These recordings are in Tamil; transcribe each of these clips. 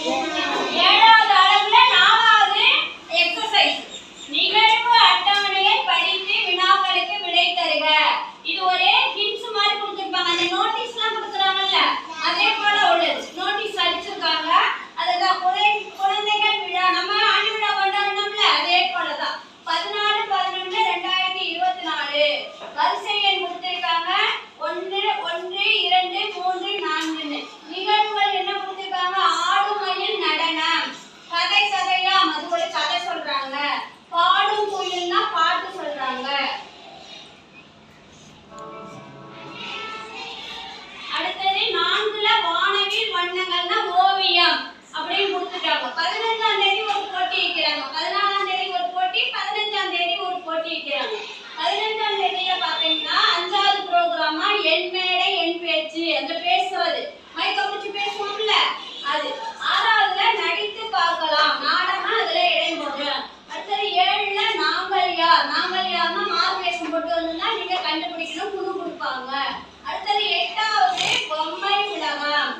ஏழாவது அளவுல நாலாவது எக்ஸசைஸ். நிகழ்வு அட்டவணையை படித்து வினாக்களுக்கு விடை தருக. இது ஒரு ஹிண்ட்ஸ் மாதிரி கொடுத்திருப்பாங்க. அந்த நோட்டீஸ்லாம் கொடுக்குறாங்கல்ல, அதே போல ஒரு நோட்டீஸ் அடிச்சிருக்காங்க. அதுதான் குழந்தைகள் விழா. நம்ம ஆண்டு விழா கொண்டாடணும்ல, அதே போலதான் 14/11/2024 வரிசை எண் கொடுத்திருக்காங்க. 1 1 2 3 4. நிகழ்வுகள் என்ன கொடுத்திருக்காங்க? ஆடும் மயில் நடனம், கதை சதையாம் அது ஒரு கதை சொல்றாங்க, பாடும் குயில்னா பாட்டு சொல்றாங்க. அடுத்தது 4ல வானவில் வண்ணங்கள்னா ஓவியம் அப்படின்னு கொடுத்துட்டாங்க. 15ஆம் தேதி ஒரு போட்டி வைக்கிறாங்க, 14ஆம் தேதி ஒரு போட்டி, 15ஆம் தேதி ஒரு போட்டி வைக்கிறாங்க. 15ஆம் தேதியில பாத்தீங்கன்னா 5வது ப்ரோக்ராமா என் மேடை என் பேச்சு, அந்த பேசுறது மைக்க பிடிச்சி பேசுவோம்ல அது. 6வதுல நடித்து பார்க்கலாம் நாடகம், அதுல இடைமுகம். அடுத்தது 7ல நாங்கள் யார். நாங்கள் யார்னா மார்க் போட்டு வந்தா நீங்க கண்டுபிடிக்கணும், குழு கொடுப்பாங்க. அடுத்தது 8வது பொம்மை உலகம்,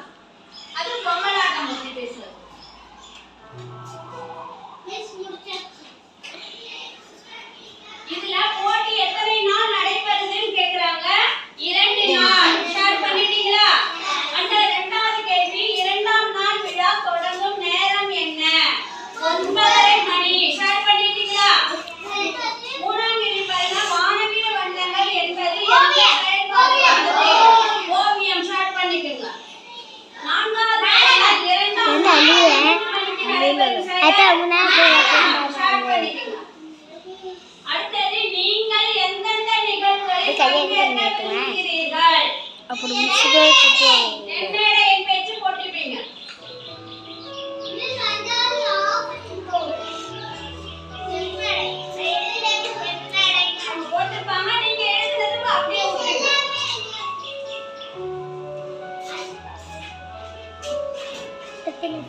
அது பொம்மலாட்டம் பத்தி பேசுறது. இதுல போட்டி எத்தனை நாள் நடைபெறுதுன்னு கேக்குறாங்க. 2 நாள். ஷேர் பண்ணிட்டீங்களா? அந்த 2வது கேள்வி, 2ஆம் நாள் விழா தொடங்கும் நேரம் என்ன? 9:30 மணி. ஷேர் பண்ணிட்டீங்களா? 3ஆம் கேள்வி பாருங்க, வானவில் வண்ணங்கள் என்பது எந்த செயல்பாடு? ஓவியம். ஷேர் பண்ணிக்கங்க. 4வது 2ஆம் நாள் அடுத்தது நீங்கள் எந்தெந்த நிகழ்வுகளில் பங்கேற்க விரும்புகிறீர்கள்?